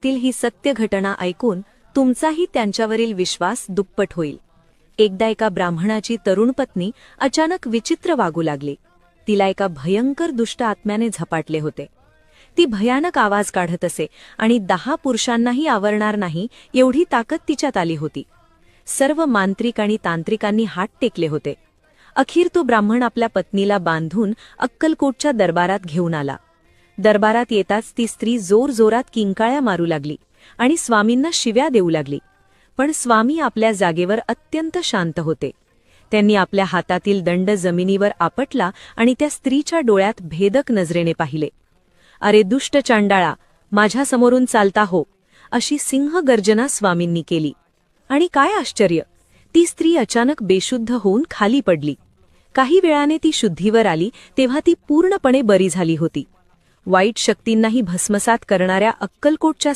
सांगतील ही सत्य घटना ऐकून तुमचाही त्यांच्यावरील विश्वास दुप्पट होईल. एकदा एका ब्राह्मणाची तरुण पत्नी अचानक विचित्र वागू लागली. तिला एका भयंकर दुष्ट आत्म्याने झपाटले होते. ती भयानक आवाज काढत असे आणि 10 पुरुषांनाही आवरणार नाही एवढी ताकद तिच्यात आली होती. सर्व मांत्रिक आणि तांत्रिकांनी हात टेकले होते. अखेर तो ब्राह्मण आपल्या पत्नीला बांधून अक्कलकोटच्या दरबारात घेऊन आला. दरबारात येताच ती स्त्री जोरजोरात किंकाळ्या मारू लागली आणि स्वामींना शिव्या देऊ लागली. पण स्वामी आपल्या जागेवर अत्यंत शांत होते. त्यांनी आपल्या हातातील दंड जमिनीवर आपटला आणि त्या स्त्रीच्या डोळ्यात भेदक नजरेने पाहिले. अरे दुष्ट चांडाळा, माझ्यासमोरून चालता हो, अशी सिंह गर्जना स्वामींनी केली. आणि काय आश्चर्य, ती स्त्री अचानक बेशुद्ध होऊन खाली पडली. काही वेळाने ती शुद्धीवर आली तेव्हा ती पूर्णपणे बरी झाली होती. वाईट शक्तींनाही भस्मसात करणाऱ्या अक्कलकोटच्या